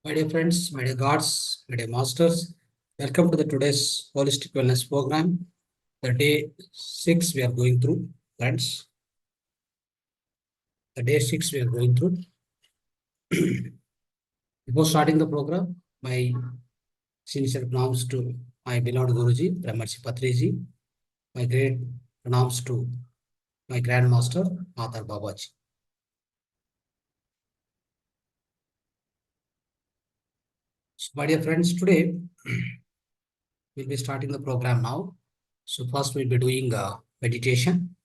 My dear friends, my dear gods, my dear masters, welcome to the today's holistic wellness program. The day 6 we are going through, friends. The day 6 we are going through. Before starting the program, my sincere pronouns to my beloved Guruji, Brahmarshi Patriji, my great pronouns to my grandmaster, Matar Babaji. So, my dear friends, today we'll be starting the program now. So, first we'll be doing meditation.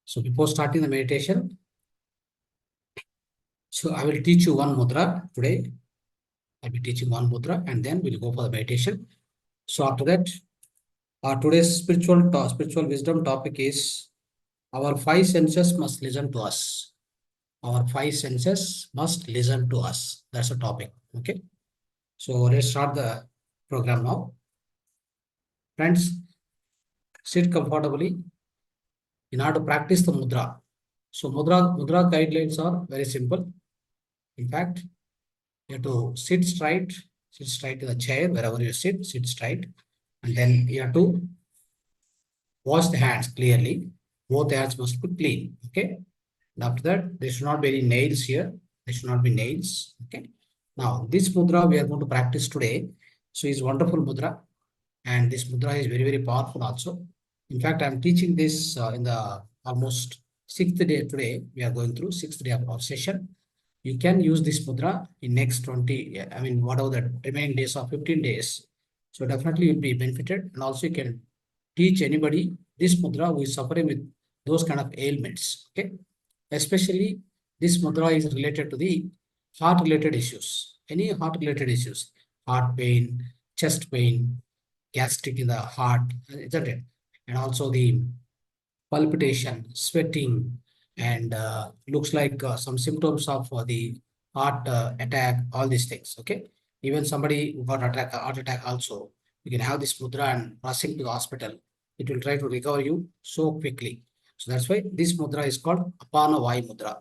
So, before starting the meditation, so I will teach you one mudra today. I'll be teaching one mudra and then we'll go for the meditation. So after that, today's spiritual wisdom topic is our five senses must listen to us. Our five senses must listen to us. That's the topic. Okay. So let's start the program now. Friends, sit comfortably in order to practice the mudra. So mudra guidelines are very simple. In fact, you have to sit straight in the chair, wherever you sit straight. And then you have to wash the hands clearly. Both hands must be clean. Okay. And after that, there should not be any nails here. There should not be nails. Okay. Now, this mudra we are going to practice today. So it's wonderful mudra. And this mudra is very, very powerful also. In fact, I'm teaching this in the almost 6th day today. We are going through 6th day of our session. You can use this mudra in next 20, whatever the remaining days of 15 days. So definitely you'll be benefited. And also you can teach anybody this mudra who is suffering with those kind of ailments. Okay. Especially this mudra is related to the heart related issues. Any heart related issues, heart pain, chest pain, gastric in the heart, isn't it? And also the palpitation, sweating, and looks like some symptoms of the heart attack, all these things. Okay. Even somebody who got heart attack also, you can have this mudra and rushing to the hospital. It will try to recover you so quickly. So that's why this mudra is called Apana Vayu Mudra.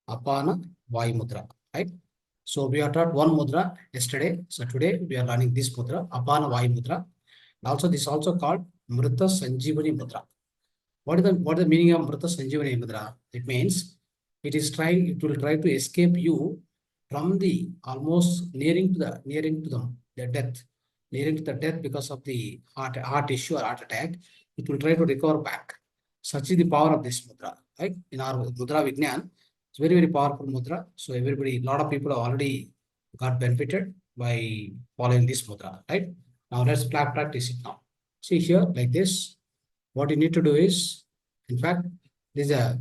Apana Vayu Mudra, right? So we are taught one mudra yesterday. So today we are learning this mudra, Apana Vayu Mudra. And also this is also called Mrita Sanjeevani Mudra. What is the meaning of Mrita Sanjeevani Mudra? It means it will try to escape you from the almost nearing to the death because of the heart issue or heart attack. It will try to recover back. Such is the power of this mudra. Right? In our mudra Vignan, it's very, very powerful mudra. So a lot of people have already got benefited by following this mudra. Right? Now let's practice it now. See here like this. What you need to do is, in fact, this is a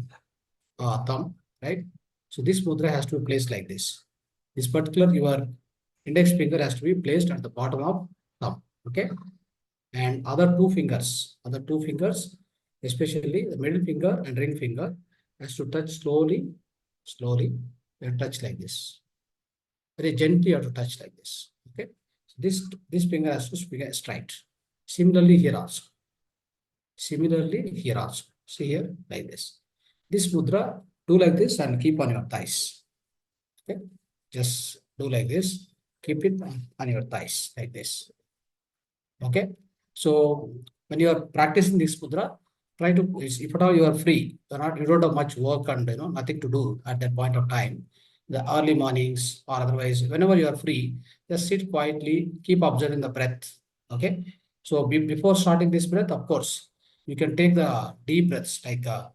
thumb, right? So this mudra has to be placed like this. This particular, your index finger has to be placed at the bottom of thumb, okay? And other two fingers, especially the middle finger and ring finger, has to touch slowly, and touch like this. Very gently you have to touch like this, okay? So this finger has to be straight. Similarly here also. See here, like this. This mudra, do like this and keep on your thighs. Okay, just do like this. Keep it on your thighs, like this. Okay, so when you are practicing this mudra, try to, if at all you are free, you don't have much work and nothing to do at that point of time. The early mornings or otherwise, whenever you are free, just sit quietly, keep observing the breath. Okay, so before starting this breath, of course, you can take the deep breaths like that.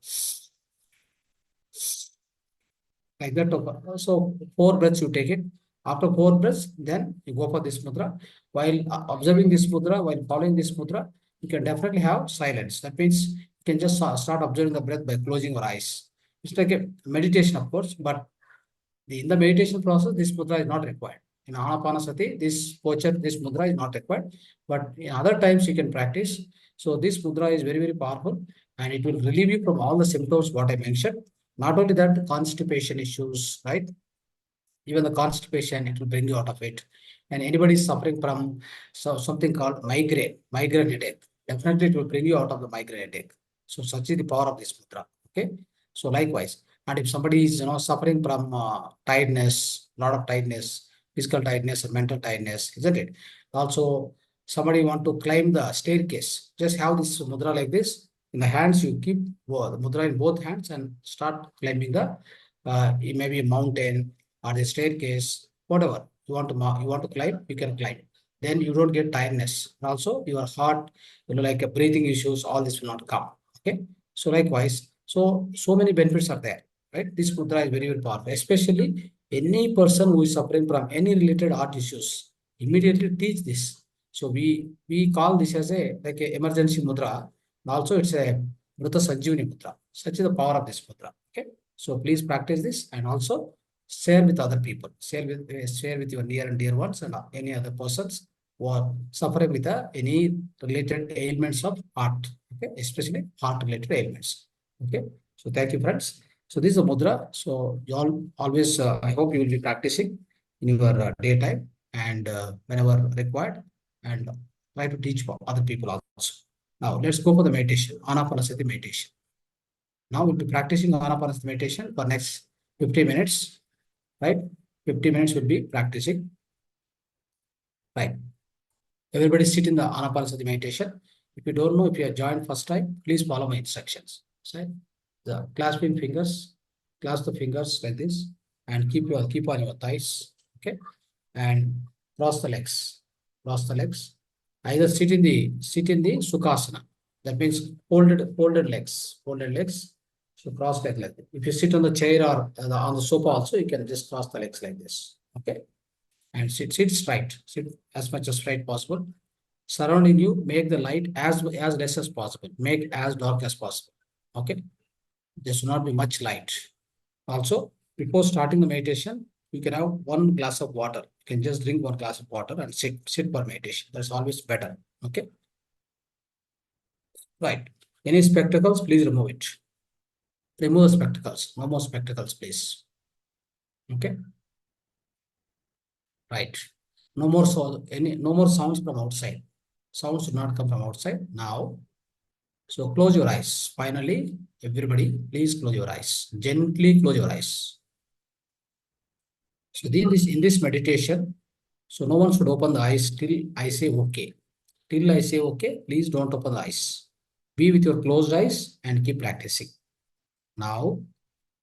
So 4 breaths you take it. After 4 breaths, then you go for this mudra. While observing this mudra, while following this mudra, you can definitely have silence. That means you can just start observing the breath by closing your eyes. It's like a meditation, of course, but in the meditation process, this mudra is not required. In Anapanasati, this posture, this mudra is not required, but in other times you can practice. So this mudra is very, very powerful and it will relieve you from all the symptoms what I mentioned. Not only that, constipation issues, right? Even the constipation, it will bring you out of it. And anybody suffering from something called migraine headache, definitely it will bring you out of the migraine headache. So such is the power of this mudra. Okay. So likewise, and if somebody is suffering from tiredness, lot of tiredness, physical tiredness or mental tiredness, isn't it? Also, somebody want to climb the staircase, just have this mudra like this. In the hands, you keep the mudra in both hands and start climbing the, it may be a mountain or the staircase, whatever you want to climb, you can climb. Then you don't get tiredness. Also, your heart, like breathing issues, all this will not come. Okay. So likewise, so many benefits are there, right? This mudra is very, very powerful, especially any person who is suffering from any related heart issues. Immediately teach this. So we call this as a like a emergency mudra. And also, it's a Mrita Sanjeevani mudra. Such is the power of this mudra. Okay. So please practice this and also share with other people. Share with your near and dear ones and any other persons who are suffering with any related ailments of heart. Okay, especially heart related ailments. Okay. So thank you, friends. So this is a mudra. So you all always, I hope you will be practicing in your daytime and whenever required, and try to teach for other people also. Now let's go for the meditation, Anapanasati meditation. Now we'll be practicing Anapanasati meditation for next 50 minutes, right? 50 minutes will be practicing, right? Everybody sit in the Anapanasati meditation. If you don't know, if you have joined first time, please follow my instructions. So the clasping fingers, clasp the fingers like this, and keep on your thighs. Okay, and cross the legs. Cross the legs. Either sit in the Sukhasana. That means folded legs. Folded legs. So cross leg like that. If you sit on the chair or on the sofa also, you can just cross the legs like this. Okay, and sit straight. Sit as much as straight possible. Surrounding you, make the light as less as possible. Make as dark as possible. Okay, there should not be much light. Also, before starting the meditation, you can have one glass of water. You can just drink one glass of water and sit for meditation. That's always better. Okay, right. Any spectacles, please remove it. Remove the spectacles. No more spectacles, please. Okay, right. No more sounds from outside. Sounds should not come from outside. Now, so close your eyes. Finally, everybody, please close your eyes. Gently close your eyes. So in this meditation, so no one should open the eyes till I say okay. Till I say okay, please don't open the eyes. Be with your closed eyes and keep practicing. Now,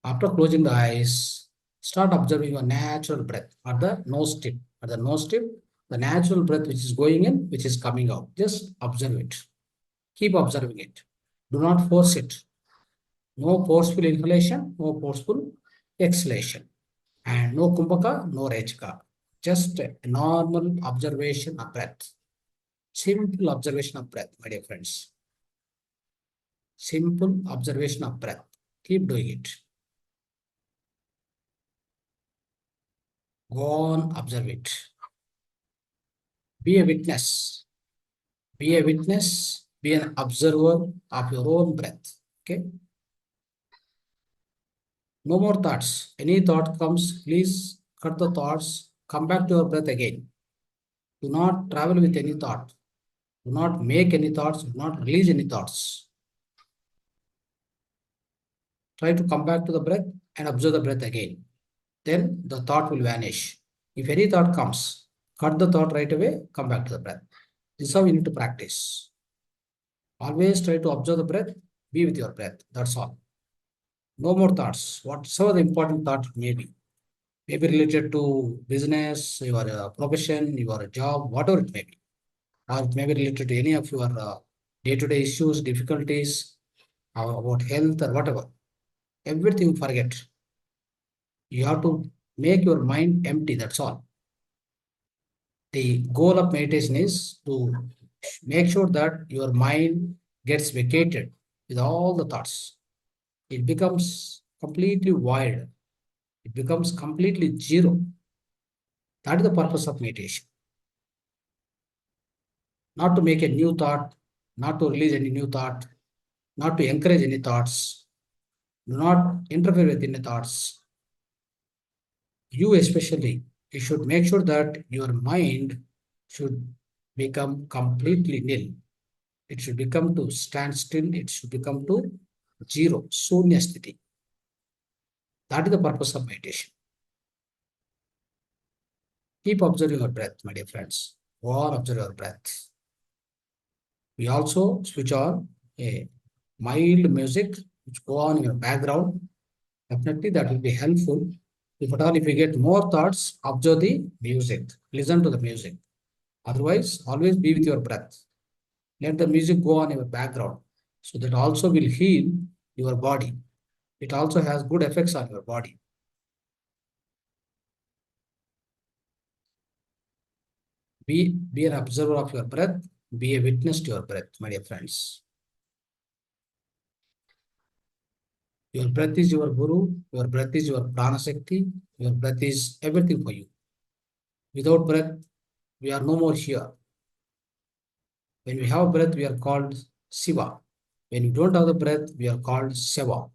after closing the eyes, start observing your natural breath at the nose tip. At the nose tip, the natural breath which is going in, which is coming out. Just observe it. Keep observing it. Do not force it. No forceful inhalation, no forceful exhalation. And no kumbhaka, no rechaka. Just a normal observation of breath. Simple observation of breath, my dear friends. Simple observation of breath. Keep doing it. Go on, observe it. Be a witness. Be a witness. Be an observer of your own breath. Okay. No more thoughts. Any thought comes, please cut the thoughts. Come back to your breath again. Do not travel with any thought. Do not make any thoughts. Do not release any thoughts. Try to come back to the breath and observe the breath again. Then the thought will vanish. If any thought comes, cut the thought right away, come back to the breath. This is how you need to practice. Always try to observe the breath, be with your breath. That's all. No more thoughts. Whatever the important thought may be. Maybe related to business, your profession, your job, whatever it may be. Or it may be related to any of your day-to-day issues, difficulties, about health or whatever. Everything forget. You have to make your mind empty. That's all. The goal of meditation is to make sure that your mind gets vacated with all the thoughts. It becomes completely void. It becomes completely zero. That is the purpose of meditation. Not to make a new thought, not to release any new thought, not to encourage any thoughts, do not interfere with any thoughts. You especially, you should make sure that your mind should become completely nil. It should become to stand still. It should become to zero, sunya sthiti. That is the purpose of meditation. Keep observing your breath, my dear friends. Go on, observe your breath. We also switch on a mild music which go on in your background. Definitely that will be helpful. If at all, if you get more thoughts, observe the music. Listen to the music. Otherwise, always be with your breath. Let the music go on in your background. So that also will heal your body. It also has good effects on your body. Be an observer of your breath. Be a witness to your breath, my dear friends. Your breath is your guru. Your breath is your prana shakti. Your breath is everything for you. Without breath, we are no more here. When we have breath, we are called Shiva. When we don't have the breath, we are called Shiva.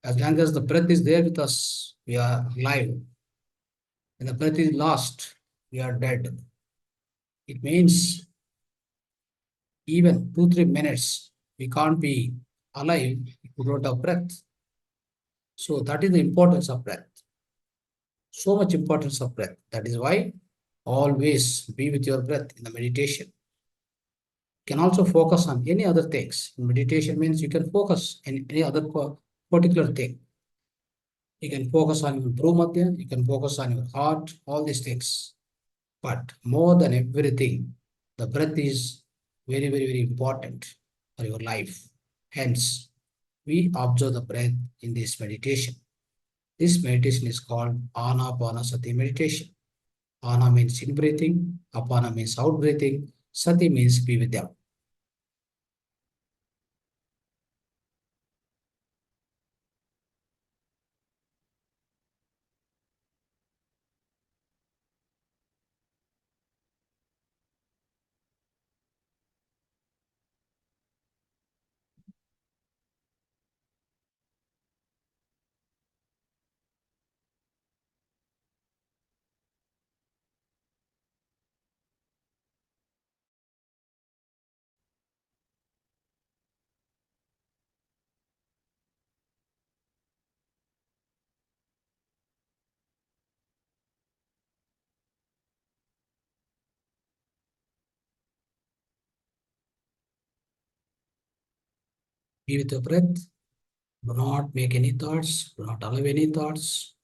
As long as the breath is there with us, we are alive. When the breath is lost, we are dead. It means even 2-3 minutes, we can't be alive if we don't have breath. So that is the importance of breath. So much importance of breath. That is why always be with your breath in the meditation. You can also focus on any other things. Meditation means you can focus on any other particular thing. You can focus on your bhrumadhya, you can focus on your heart, all these things. But more than everything, the breath is very, very, very important for your life. Hence, we observe the breath in this meditation. This meditation is called Anapanasati meditation. Ana means in breathing, Apana means out breathing, Sati means be with them. Be with your breath. Do not make any thoughts. Do not allow any thoughts.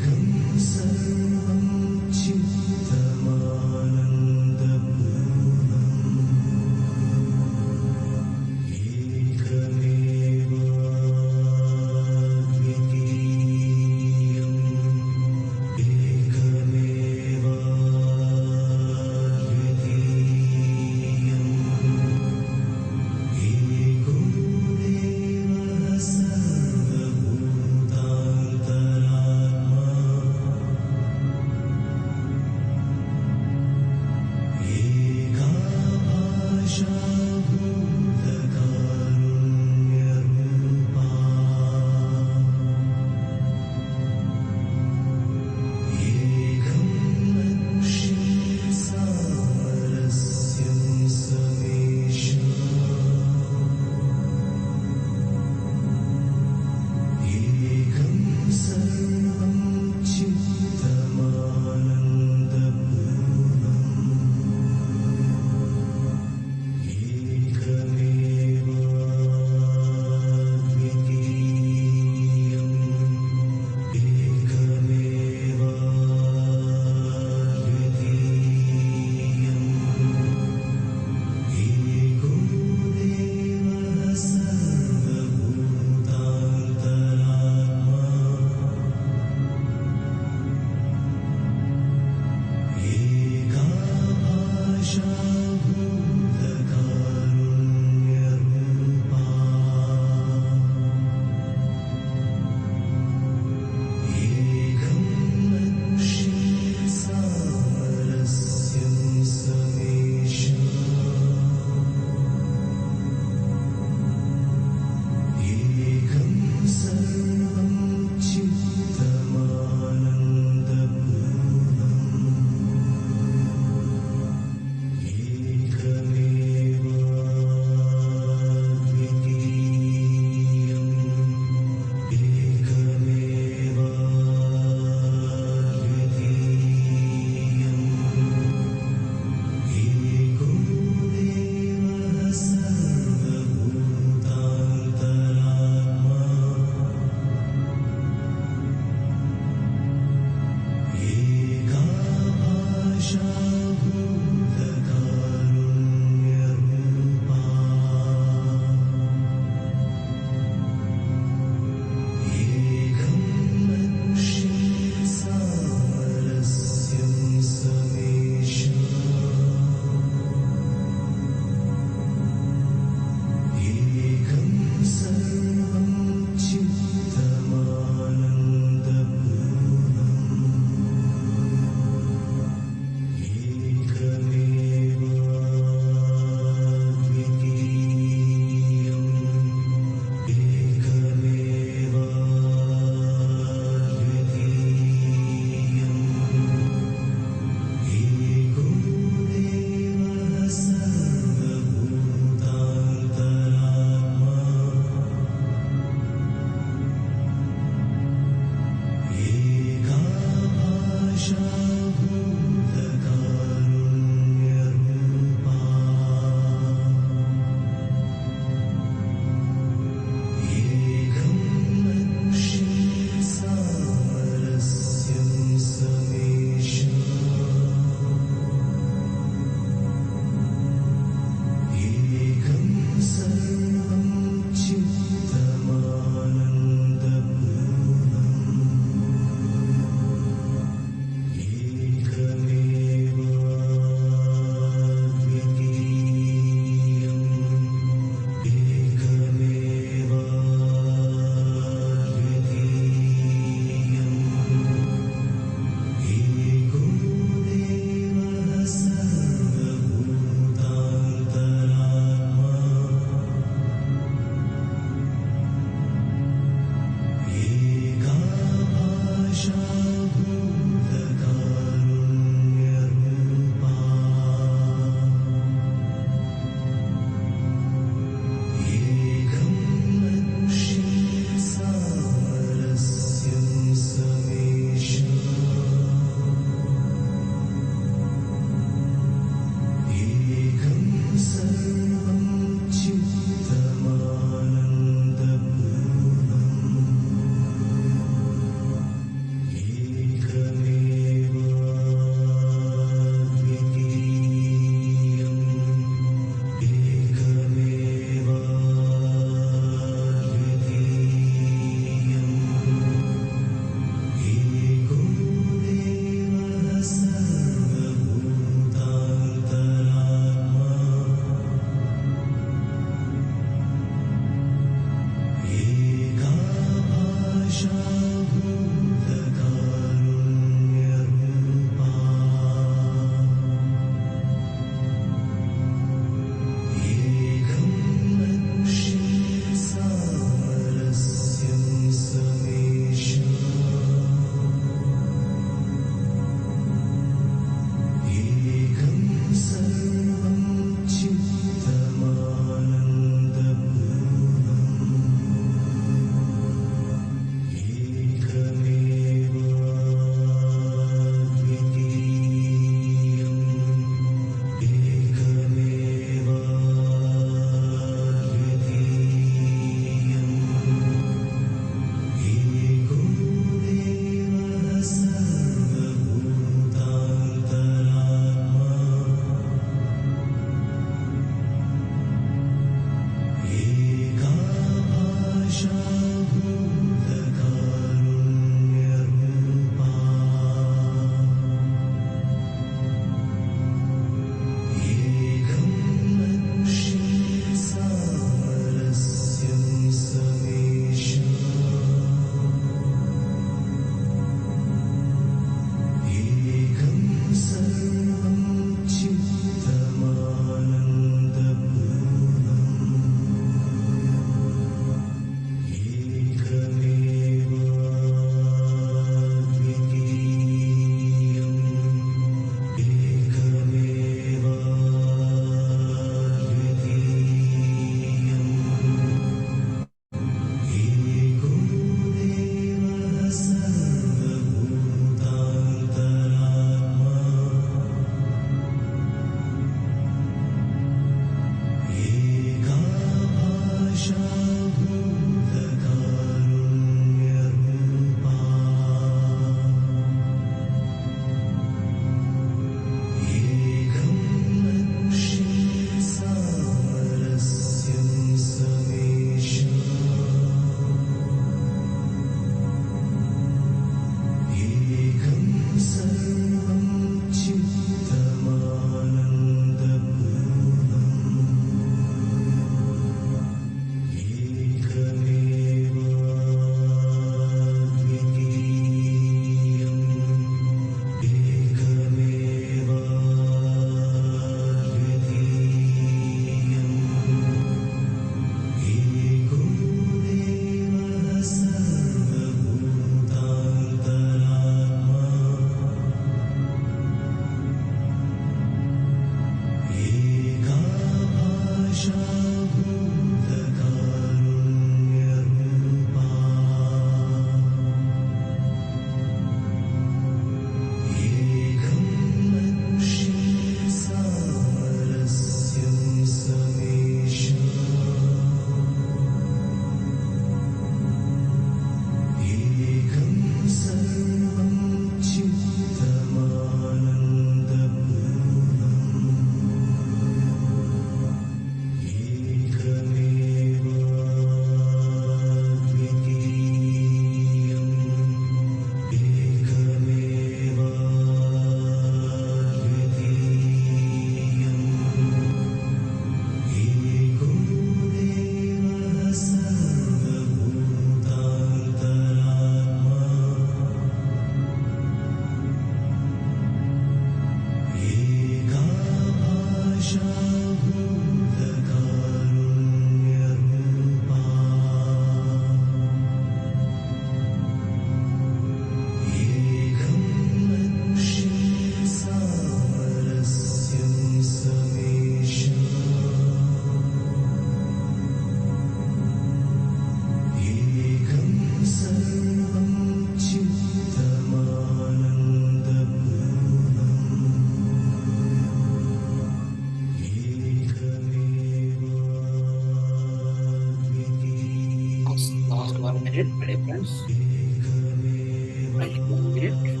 seconds. Wait 1 minute.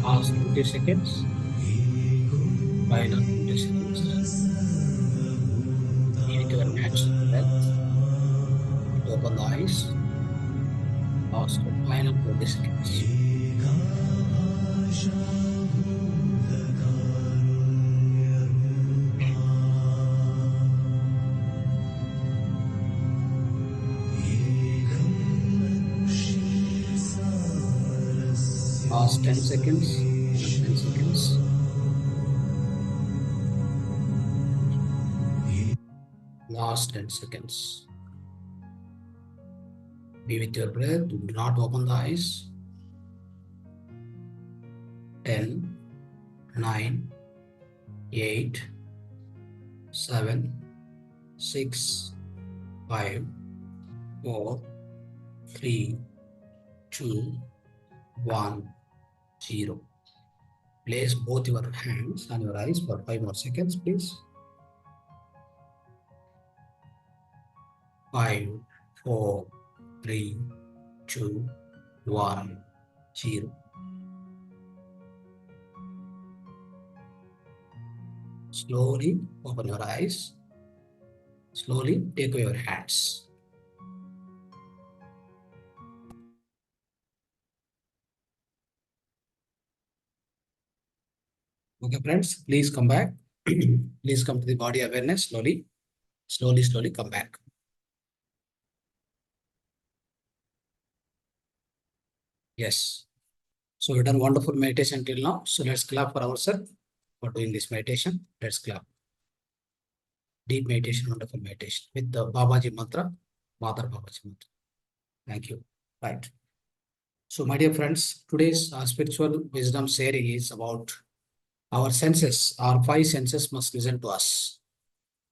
Pause 20 seconds. Final 20 seconds. Be with your natural breath. Open the eyes. Pause for final 20 seconds. Pause 10 seconds. 10 seconds. Last 10 seconds. Be with your breath. Do not open the eyes. 10, 9, 8, 7, 6, 5, 4, 3, 2, 1, 0. Place both your hands on your eyes for 5 more seconds, please. 5, 4, 3, 2, 1, 0. Slowly open your eyes. Slowly take away your hands. Okay, friends, please come back. Please come to the body awareness slowly. Slowly come back. Yes. So we've done wonderful meditation till now. So let's clap for ourselves for doing this meditation. Let's clap. Deep meditation, wonderful meditation with the Babaji mantra, Mother Babaji mantra. Thank you. Right. So my dear friends, today's spiritual wisdom sharing is about our senses. Our 5 senses must listen to us.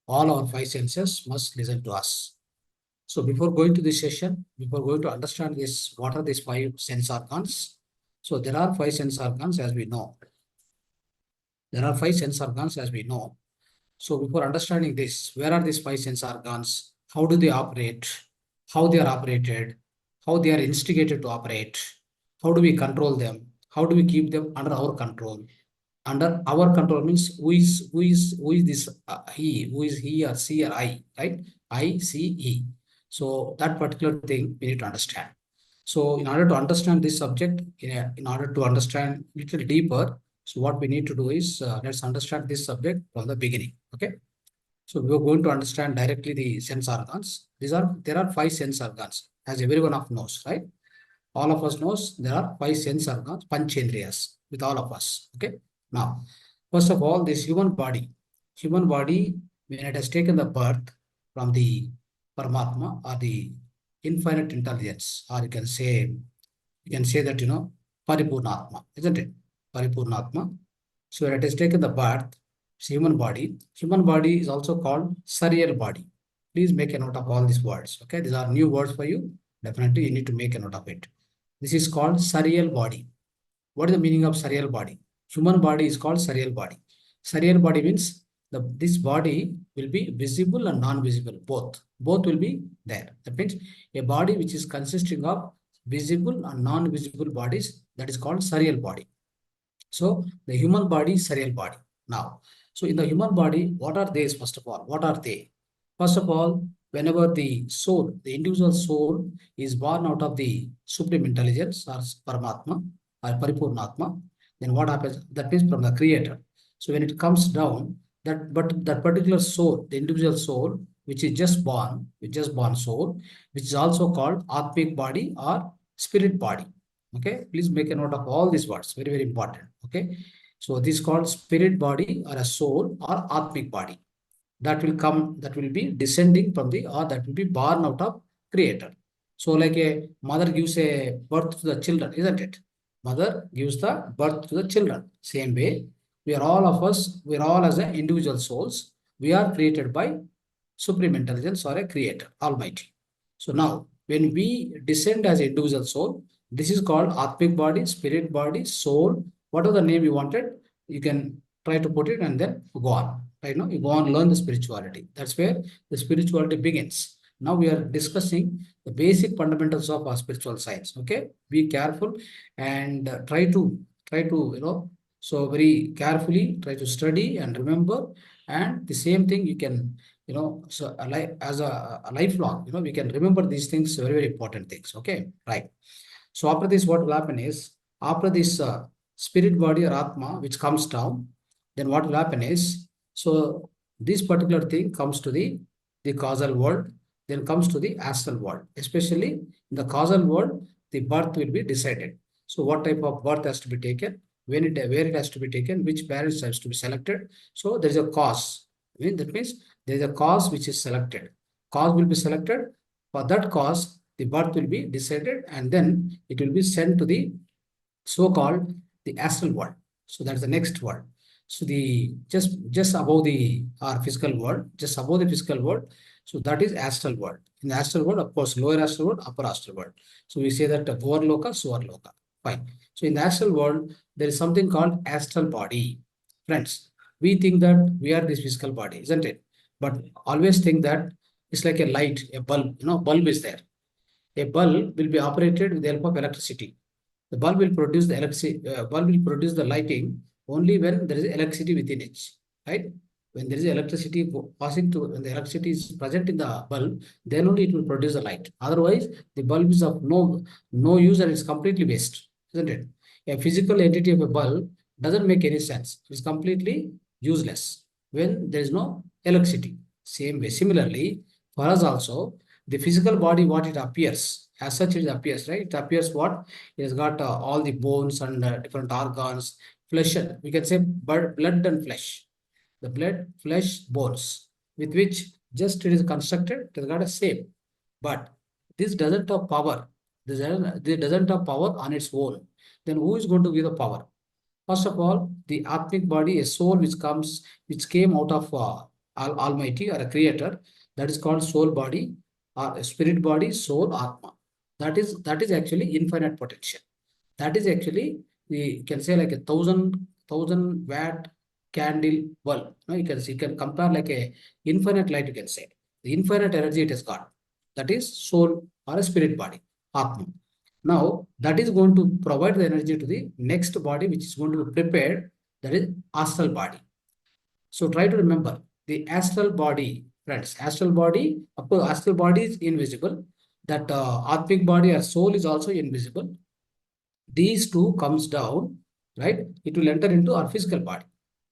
All our 5 senses must listen to us. So before going to this session, before going to understand this, what are these 5 sense organs? So there are 5 sense organs as we know. There are 5 sense organs as we know. So before understanding this, where are these 5 sense organs? How do they operate? How they are operated? How they are instigated to operate? How do we control them? How do we keep them under our control? Under our control means who is this he? Who is he or she or I? Right? ICE. So that particular thing we need to understand. So in order to understand this subject, in order to understand a little deeper, so what we need to do is let's understand this subject from the beginning. Okay. So we are going to understand directly the sense organs. There are 5 sense organs, as everyone of knows, right? All of us knows there are 5 sense organs, panchendriyas, with all of us. Okay. Now, first of all, this human body, when it has taken the birth from the Paramatma or the infinite intelligence, or you can say that, Paripurnatma, isn't it? Paripurnatma. So when it has taken the birth, it's human body. Human body is also called cerebral body. Please make a note of all these words. Okay, these are new words for you. Definitely, you need to make a note of it. This is called cerebral body. What is the meaning of cerebral body? Human body is called cerebral body. Cerebral body means this body will be visible and non-visible, both. Both will be there. That means a body which is consisting of visible and non-visible bodies, that is called cerebral body. So the human body is cerebral body. Now, so in the human body, what are they? First of all, what are they? First of all, whenever the soul, the individual soul is born out of the supreme intelligence or Paramatma or Paripurnatma, then what happens? That means from the creator. So when it comes down, that particular soul, the individual soul, which is just born soul, which is also called Atmic body or spirit body. Okay, please make a note of all these words, very, very important. Okay, so this is called spirit body or a soul or Atmic body. That will be descending from the, or that will be born out of creator. So like a mother gives a birth to the children, isn't it? Mother gives the birth to the children. Same way, we are all of us, we are all as a individual souls. We are created by supreme intelligence or a creator, almighty. So now, when we descend as individual soul, this is called Atmic body, spirit body, soul, whatever the name you wanted, you can try to put it and then go on. Right now, you go on, learn the spirituality. That's where the spirituality begins. Now we are discussing the basic fundamentals of our spiritual science. Okay, be careful and try to so very carefully try to study and remember. And the same thing you can so as a lifelong, we can remember these things, very, very important things. Okay, right. So after this, what will happen is, after this spirit body or Atma, which comes down, then what will happen is, so this particular thing comes to the causal world, then comes to the astral world. Especially in the causal world, the birth will be decided. So what type of birth has to be taken, where it has to be taken, which parents has to be selected. So there is a cause. That means there is a cause which is selected. Cause will be selected. For that cause, the birth will be decided, and then it will be sent to the so-called the astral world. So that's the next world. So the just above the our physical world, just above the physical world. So that is astral world. In the astral world, of course, lower astral world, upper astral world. So we say that Bhur Loka, Suvar Loka. Fine. So in the astral world, there is something called astral body. Friends, we think that we are this physical body, isn't it? But always think that it's like a light, a bulb. Bulb is there. A bulb will be operated with the help of electricity. The bulb will produce the electricity. Bulb will produce the lighting only when there is electricity within it, right? When there is electricity passing to, when the electricity is present in the bulb, then only it will produce the light. Otherwise, the bulb is of no use and it's completely waste, isn't it? A physical entity of a bulb doesn't make any sense. It's completely useless when there is no electricity. Same way, similarly, for us also, the physical body, what it appears, as such it appears, right? It appears what? It has got all the bones and different organs, flesh, we can say blood and flesh. The blood, flesh, bones, with which just it is constructed, it has got a shape. But this doesn't have power. This doesn't have power on its own. Then who is going to give the power? First of all, the Atmic body, a soul which came out of Almighty or a creator, that is called soul body or spirit body, soul, Atma. That is actually infinite potential. That is actually, we can say like a thousand watt candle bulb. You can compare like a infinite light, you can say. The infinite energy it has got. That is soul or a spirit body, Atma. Now, that is going to provide the energy to the next body, which is going to be prepared, that is astral body. So try to remember the astral body, friends. Astral body, of course, astral body is invisible. That Atmic body or soul is also invisible. These two comes down, right? It will enter into our physical body.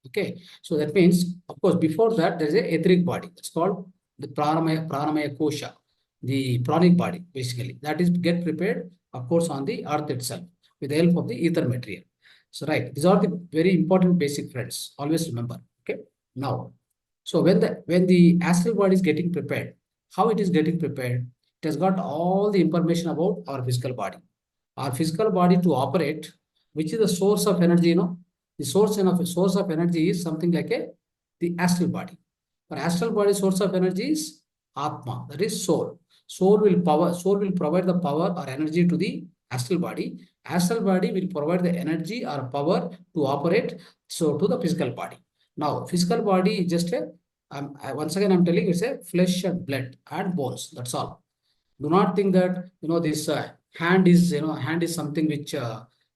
Okay. So that means, of course, before that, there is a etheric body. It's called the pranamaya kosha, the pranic body, basically. That is get prepared of course, on the earth itself with the help of the ether material. So, right, these are the very important basic friends. Always remember. Okay. Now, so when the astral body is getting prepared, how it is getting prepared? It has got all the information about our physical body. Our physical body to operate, which is the source of energy, the source of energy is something like the astral body. For astral body, source of energy is Atma, that is soul. Soul will provide the power or energy to the astral body. Astral body will provide the energy or power to operate so to the physical body. Now, physical body is just once again I'm telling it's a flesh and blood and bones. That's all. Do not think that this hand is something which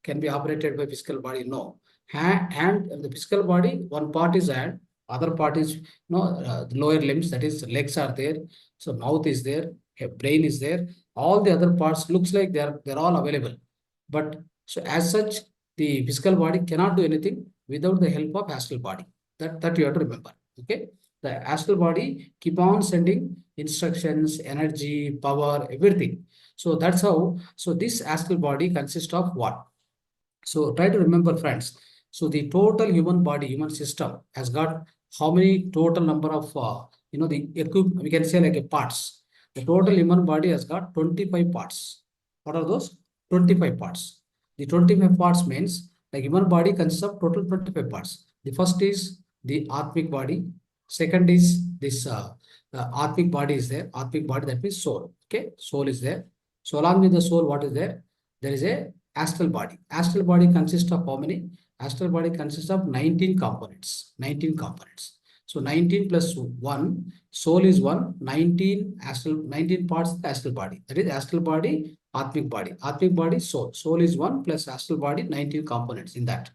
can be operated by physical body. No, hand the physical body, one part is hand, other part is the lower limbs, that is legs are there, so mouth is there, brain is there, all the other parts looks like they're all available, but so as such the physical body cannot do anything without the help of astral body. That you have to remember. Okay, the astral body keep on sending instructions, energy, power, everything. So that's how. So this astral body consists of what? So try to remember, friends. So the total human body, human system has got how many total number of the we can say like a parts. The total human body has got 25 parts. What are those? 25 parts. The 25 parts means like human body consists of total 25 parts. The first is the Atmic body. Second is this Atmic body is there. Atmic body, that means soul. Okay, soul is there. So along with the soul, what is there? There is a astral body. Astral body consists of how many? Astral body consists of 19 components. 19 components. So 19 plus 1, soul is 1, 19 astral, 19 parts of the astral body. That is astral body, Atmic body. Atmic body, soul. Soul is 1 plus astral body, 19 components in that.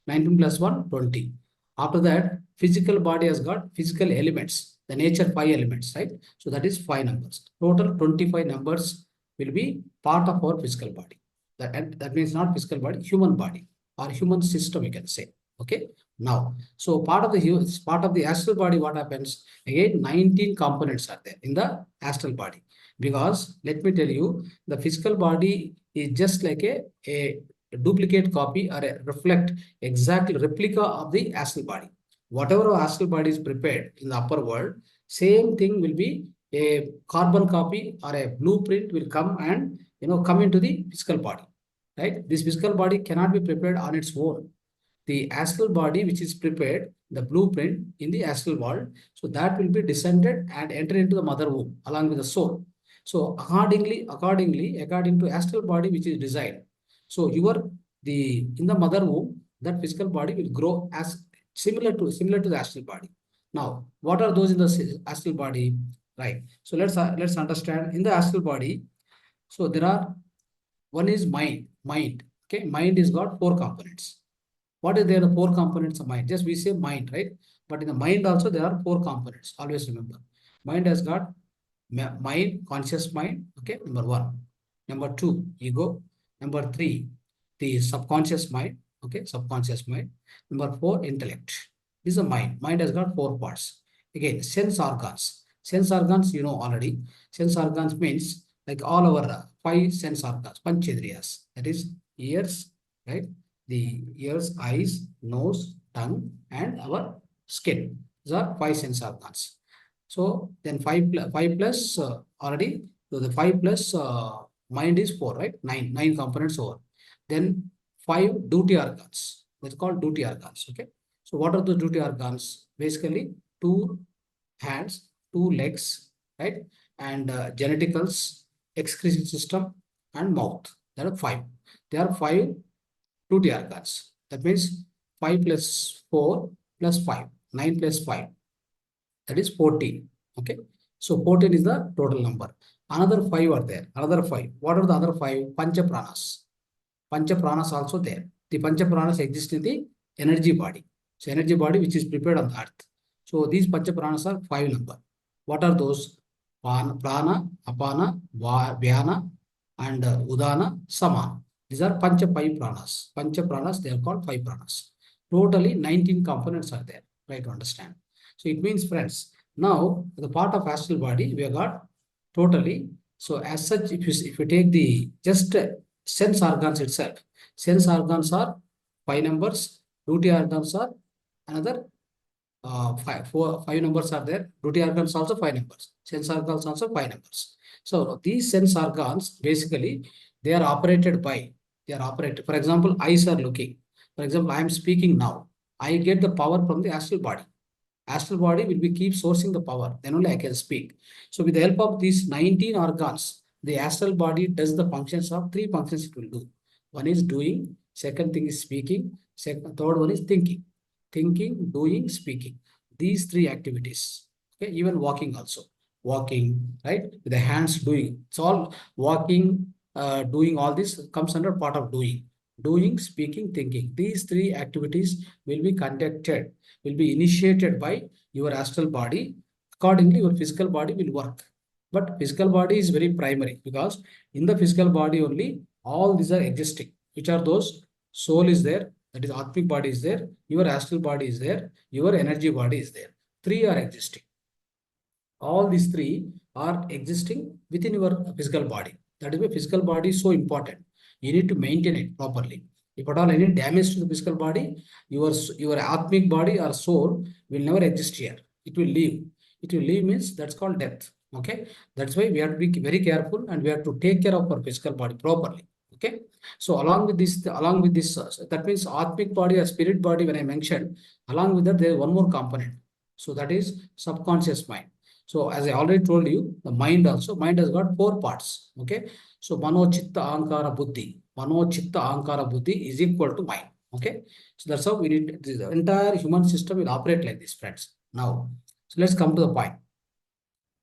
19 plus 1, 20. After that, physical body has got physical elements, the nature 5 elements, right? So that is 5 numbers. Total 25 numbers will be part of our physical body. That means not physical body, human body or human system, you can say. Okay. Now, so part of the astral body, what happens? Again, 19 components are there in the astral body. Because let me tell you, the physical body is just like a duplicate copy or a exactly replica of the astral body. Whatever astral body is prepared in the upper world, same thing will be a carbon copy or a blueprint will come and come into the physical body, right? This physical body cannot be prepared on its own. The astral body which is prepared, the blueprint in the astral world, so that will be descended and enter into the mother womb along with the soul. So according to astral body which is designed, so in the mother womb, that physical body will grow as similar to the astral body. Now, what are those in the astral body? Right. So let's understand in the astral body. So there are, one is mind. Okay, mind is got 4 components. What is there? The 4 components of mind. Just we say mind, right? But in the mind also there are 4 components. Always remember. Mind has got mind, conscious mind. Okay, number 1. Number 2, ego. Number 3, the subconscious mind. Okay, subconscious mind. Number 4, intellect. This is a mind. Mind has got 4 parts. Again, sense organs. Sense organs, already. Sense organs means like all our 5 sense organs, panchendriyas. That is ears, right? The ears, eyes, nose, tongue, and our skin. These are 5 sense organs. So then 5 plus already. So the 5 plus mind is 4, right? 9 components over. Then 5 duty organs. That's called duty organs. Okay. So what are the duty organs? Basically 2 hands, 2 legs, right? And genitals, excretion system, and mouth. There are 5. There are 5 duty organs. That means 5 plus 4 plus 5. 9 plus 5. That is 14. Okay. So 14 is the total number. Another 5 are there. Another 5. What are the other 5? Pancha pranas. Pancha pranas also there. The pancha pranas exist in the energy body. So energy body which is prepared on the earth. So these pancha pranas are 5 number. What are those? Prana, apana, vyana, and udana, samana. These are pancha 5 pranas. Pancha pranas, they are called 5 pranas. Totally 19 components are there. Try to understand. So it means, friends, now the part of astral body we have got totally. So as such, if you take the just sense organs itself. Sense organs are 5 numbers. Duty organs are another five numbers are there. Duty organs also 5 numbers. Sense organs also 5 numbers. So these sense organs basically they are operated. For example, eyes are looking. For example, I am speaking now. I get the power from the astral body. Astral body will be keep sourcing the power. Then only I can speak. So with the help of these 19 organs, the astral body does the functions of three functions it will do. One is doing. Second thing is speaking. Third one is thinking. Thinking, doing, speaking. These three activities. Okay, even walking also. Walking, right? With the hands doing. It's all walking, doing all this comes under part of doing. Doing, speaking, thinking. These three activities will be conducted, will be initiated by your astral body. Accordingly, your physical body will work. But physical body is very primary because in the physical body only all these are existing. Which are those? Soul is there, that is Atmic body is there, your astral body is there, your energy body is there. Three are existing. All these three are existing within your physical body. That is why physical body is so important. You need to maintain it properly. If at all any damage to the physical body, your Atmic body or soul will never exist here. It will leave. It will leave means that's called death. Okay. That's why we have to be very careful and we have to take care of our physical body properly. Okay. So along with this, that means Atmic body or spirit body, when I mentioned, along with that, there is one more component. So that is subconscious mind. So as I already told you, the mind has got 4 parts. Okay. So Mano Chitta Ankara Buddhi. Mano Chitta Ankara Buddhi is equal to mind. Okay. So that's how we need, the entire human system will operate like this, friends. Now, so let's come to the point.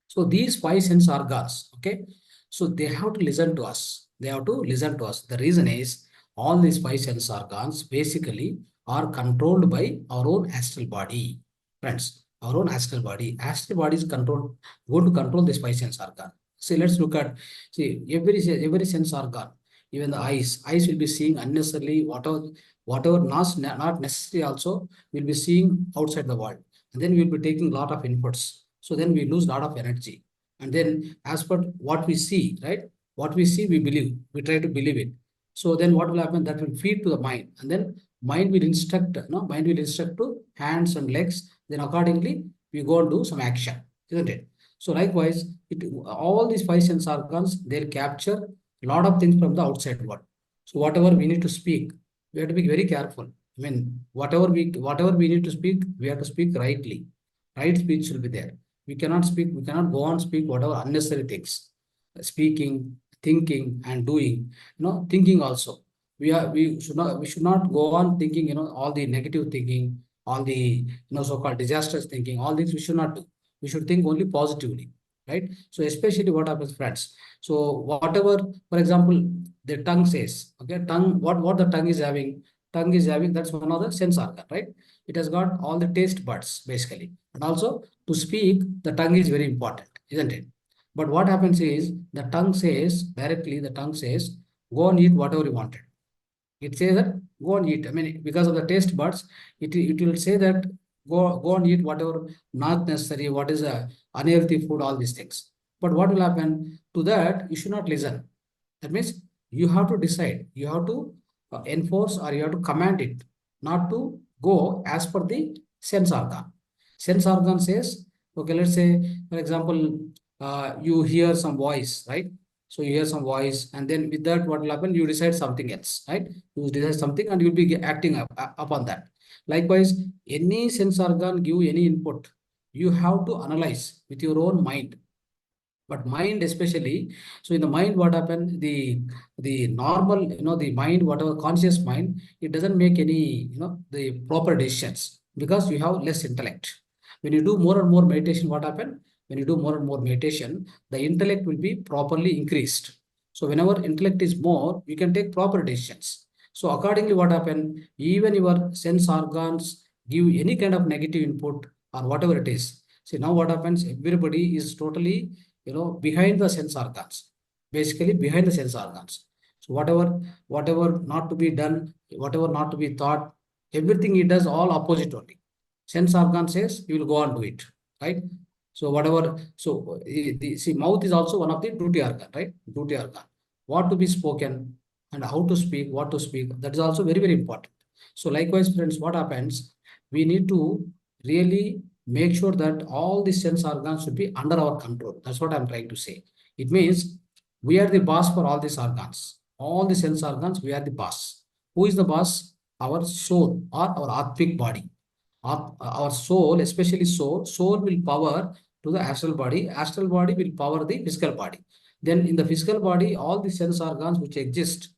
So these 5 sense organs, okay. So they have to listen to us. They have to listen to us. The reason is all these 5 sense organs basically are controlled by our own astral body, friends. Our own astral body. Astral body is controlled, going to control this 5 sense organ. See, let's look at, see, every sense organ, even the eyes. Eyes will be seeing unnecessarily whatever not necessary also will be seeing outside the world. And then we'll be taking a lot of inputs. So then we lose a lot of energy. And then as per what we see, right? What we see, we believe. We try to believe it. So then what will happen? That will feed to the mind. And then mind will instruct, no? Mind will instruct to hands and legs. Then accordingly, we go and do some action, isn't it? So likewise, all these 5 sense organs, they'll capture a lot of things from the outside world. So whatever we need to speak, we have to be very careful. I mean, whatever we need to speak, we have to speak rightly. Right speech will be there. We cannot go on speak whatever unnecessary things. Speaking, thinking, and doing. Thinking also. We should not go on thinking, all the negative thinking, all the so-called disastrous thinking, all these we should not do. We should think only positively. Right? So especially what happens, friends. So whatever, for example, the tongue says, okay, what the tongue is having, that's one of the sense organ, right? It has got all the taste buds, basically. And also to speak, the tongue is very important, isn't it? But what happens is the tongue says, go and eat whatever you wanted. It says that go and eat. I mean, because of the taste buds, it will say that go and eat whatever not necessary, what is a unhealthy food, all these things. But what will happen to that? You should not listen. That means you have to decide. You have to enforce or you have to command it not to go as per the sense organ. Sense organ says, okay, let's say, for example, you hear some voice, right? So you hear some voice, and then with that, what will happen? You decide something else, right? You decide something, and you'll be acting upon that. Likewise, any sense organ give any input, you have to analyze with your own mind. But mind especially, so in the mind, what happened? The normal, the mind, whatever conscious mind, it doesn't make any, the proper decisions because you have less intellect. When you do more and more meditation, what happened? When you do more and more meditation, the intellect will be properly increased. So whenever intellect is more, you can take proper decisions. So accordingly, what happened? Even your sense organs give any kind of negative input or whatever it is. See, now what happens? Everybody is totally behind the sense organs, basically behind the sense organs. So whatever not to be done, whatever not to be thought, everything it does all opposite only. Sense organ says you will go and do it, right? So whatever, so see, mouth is also one of the duty organ, right? Duty organ. What to be spoken, and how to speak, what to speak. That is also very, very important. So likewise, friends, what happens? We need to really make sure that all the sense organs should be under our control. That's what I'm trying to say. It means we are the boss for all these organs. All the sense organs, we are the boss. Who is the boss? Our soul or our atmic body. Our soul, especially soul will power to the astral body will power the physical body. Then in the physical body, all the sense organs which exist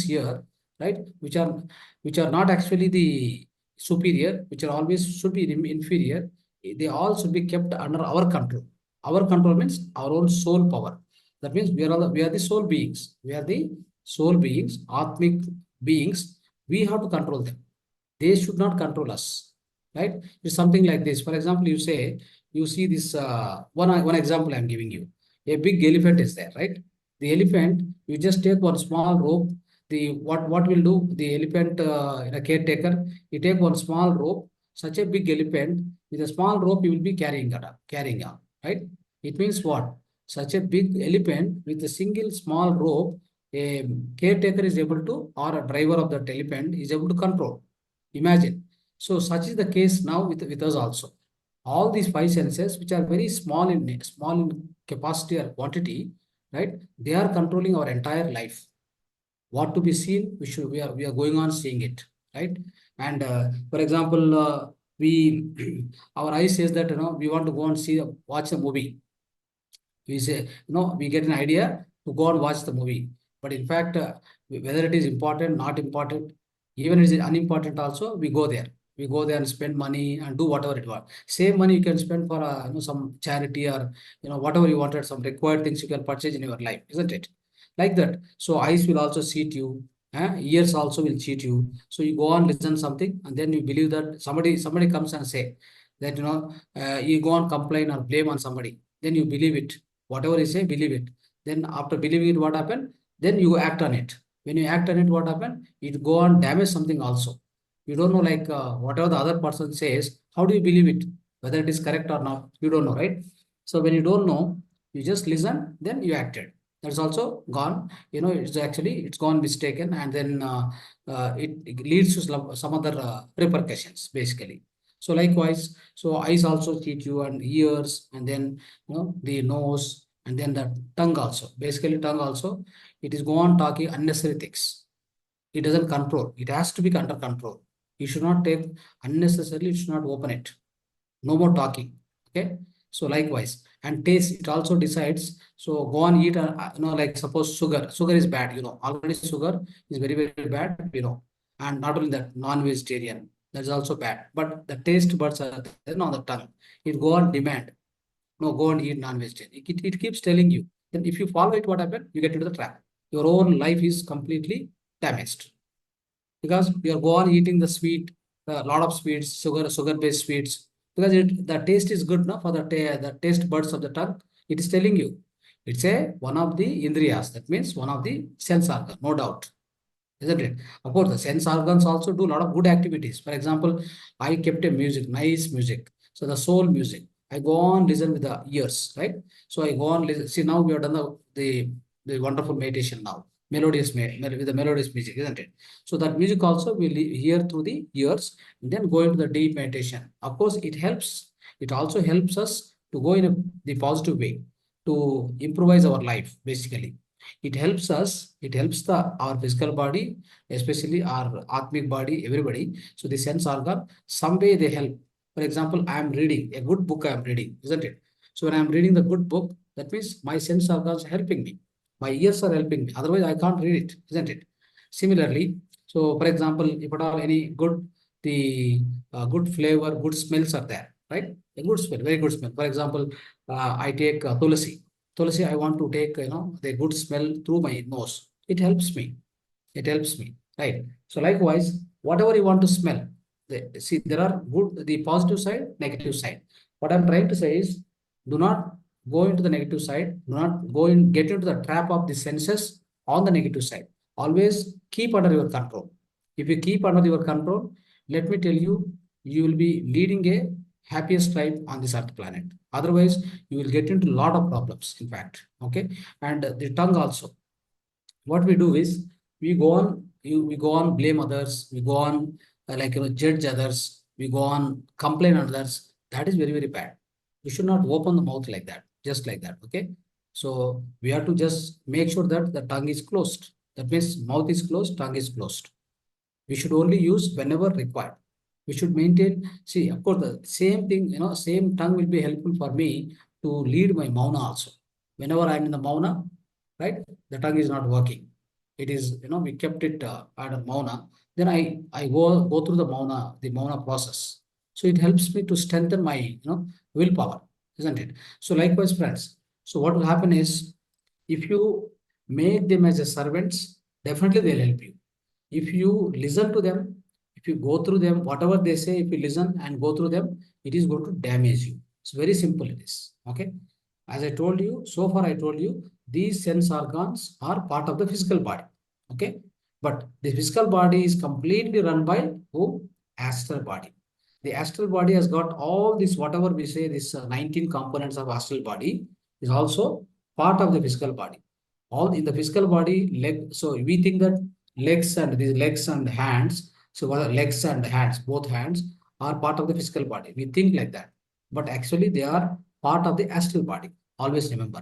here, right, which are not actually the superior, which are always should be inferior, they all should be kept under our control. Our control means our own soul power. That means we are the soul beings. We are the soul beings, atmic beings. We have to control them. They should not control us, right? It's something like this. For example, you see this one example I'm giving you. A big elephant is there, right? The elephant, you just take one small rope. The what will do the elephant in a caretaker? You take one small rope. Such a big elephant with a small rope, you will be carrying on, right? It means what? Such a big elephant with a single small rope, a caretaker is able to, or a driver of that elephant is able to control. Imagine. So such is the case now with us also. All these five senses, which are very small in capacity or quantity, right? They are controlling our entire life. What to be seen, we are going on seeing it, right? And for example, we our eye says that we want to go and watch a movie. We say, we get an idea to go and watch the movie. But in fact, whether it is important, not important, even if it is unimportant also, we go there. We go there and spend money and do whatever it was. Same money you can spend for some charity or whatever you wanted, some required things you can purchase in your life, isn't it? Like that. So eyes will also cheat you. Ears also will cheat you. So you go on listen something and then you believe that somebody comes and say that you go on complain or blame on somebody. Then you believe it. Whatever you say, believe it. Then after believing it, what happened? Then you act on it. When you act on it, what happened? It go on damage something also. You don't know, like whatever the other person says, how do you believe it? Whether it is correct or not, you don't know, right? So when you don't know, you just listen, then you acted. That's also gone. It's gone mistaken, and then it leads to some other repercussions, basically. So likewise, so eyes also cheat you, and ears, and then the nose, and then the tongue also. Basically, tongue also, it is go on talking unnecessary things. It doesn't control. It has to be under control. You should not take unnecessarily. You should not open it. No more talking. Okay. So likewise, and taste, it also decides. So go on eat. Like suppose sugar. Sugar is bad. Already sugar is very, very bad. And not only that, non-vegetarian. That's also bad. But the taste buds are then on the tongue. It go on demand. No, go and eat non-vegetarian. It keeps telling you. Then if you follow it, what happens? You get into the trap. Your own life is completely damaged because you are go on eating the sweet, a lot of sweets, sugar-based sweets, because the taste is good, no, for the taste buds of the tongue. It is telling you. It's one of the indriyas. That means one of the sense organ, no doubt, isn't it? Of course, the sense organs also do a lot of good activities. For example, I kept a music, nice music. So the soul music, I go on listen with the ears, right? So I go on listen. See, now we have done the wonderful meditation now, with the melodious music, isn't it? So that music also we hear through the ears, and then go into the deep meditation. Of course, it helps. It also helps us to go in the positive way to improvise our life, basically. It helps our physical body, especially our atmic body, everybody. So the sense organ, some way they help. For example, I am reading a good book, I am reading, isn't it? So when I am reading the good book, that means my sense organs are helping me. My ears are helping me. Otherwise, I can't read it, isn't it? Similarly, so for example, if at all any good flavor, good smells are there, right? A good smell, very good smell. For example, I take tulsi. Tulsi, I want to take, the good smell through my nose. It helps me. It helps me, right? So likewise, whatever you want to smell, see, there are the positive side, negative side. What I'm trying to say is, do not go into the negative side. Do not get into the trap of the senses on the negative side. Always keep under your control. If you keep under your control, let me tell you, you will be leading a happiest life on this earth planet. Otherwise, you will get into a lot of problems, in fact. Okay. And the tongue also. What we do is, we go on blame others, we go on judge others, we go on complain on others. That is very, very bad. We should not open the mouth like that, just like that. Okay. So we have to just make sure that the tongue is closed. That means mouth is closed, tongue is closed. We should only use whenever required. We should maintain, see, of course, the same thing, same tongue will be helpful for me to lead my mauna also. Whenever I'm in the mauna, right, the tongue is not working. It is, we kept it at a mauna. Then I go through the mauna process. So it helps me to strengthen my, willpower, isn't it? So likewise, friends. So what will happen is, if you make them as a servants, definitely they'll help you. If you listen to them, if you go through them, whatever they say, if you listen and go through them, it is going to damage you. It's very simple, it is. Okay. As I told you, so far I told you, these sense organs are part of the physical body. Okay. But the physical body is completely run by who? Astral body. The astral body has got all this, whatever we say, this 19 components of astral body is also part of the physical body. All in the physical body, so we think that legs and these legs and hands, so what are legs and hands, both hands are part of the physical body. We think like that, but actually they are part of the astral body. Always remember.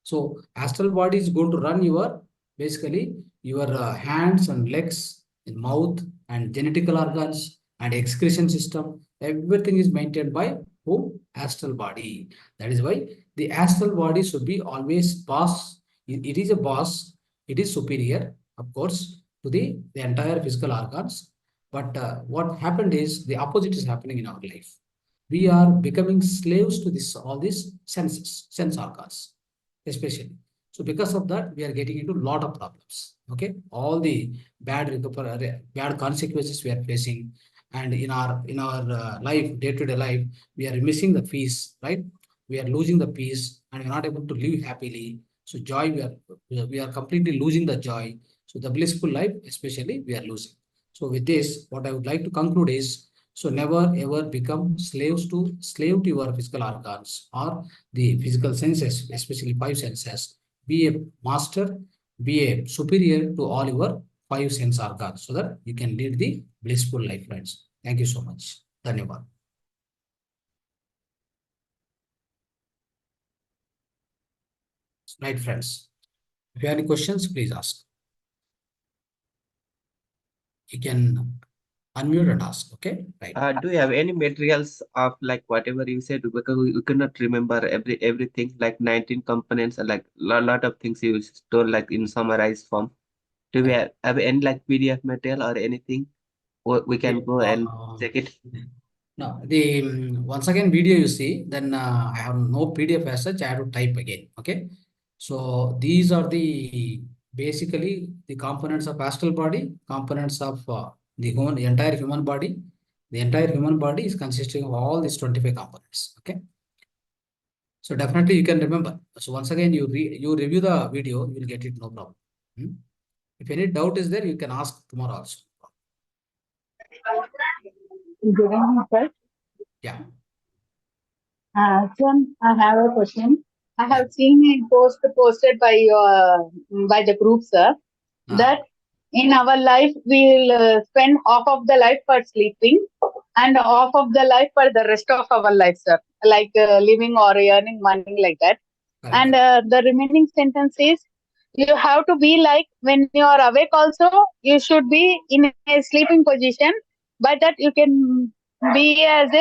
So astral body is going to run your, basically your hands and legs, and mouth and genetical organs and excretion system. Everything is maintained by who? Astral body. That is why the astral body should be always boss. It is a boss. It is superior, of course, to the entire physical organs. But what happened is the opposite is happening in our life. We are becoming slaves to this, all these senses, sense organs especially. So because of that, we are getting into a lot of problems. Okay, all the bad consequences we are facing, and in our life, day-to-day life, we are missing the peace, right? We are losing the peace, and we're not able to live happily. So joy, we are completely losing the joy. So the blissful life, especially, we are losing. So with this, what I would like to conclude is, so never ever become slave to your physical organs or the physical senses, especially five senses. Be a master, be a superior to all your five sense organs so that you can lead the blissful life, friends. Thank you so much. Dhanyavad. Right, friends. If you have any questions, please ask. You can unmute and ask. Okay, right. Do you have any materials of like whatever you said? Because we cannot remember everything, like 19 components and like lot of things you told like in summarized form. Do we Correct. have any like PDF material or anything? Or we can go and check it. No, the once again video you see, then I have no PDF as such. I have to type again. Okay, so these are the basically the components of astral body, components of the entire human body. The entire human body is consisting of all these 25 components. Okay, so definitely you can remember. So once again, you review the video, you will get it, no problem. Hmm? If any doubt is there, you can ask tomorrow also. Good evening, sir. Yeah, Sir, I have a question. I yeah. have seen a post posted by by the group, sir, Ah, that in our life we will spend half of the life for sleeping and half of the life for the rest of our life, sir, like living or earning money like that. correct, And correct. the remaining sentence is you have to be like when you are awake also, you should be in a sleeping position. By that you can be Right.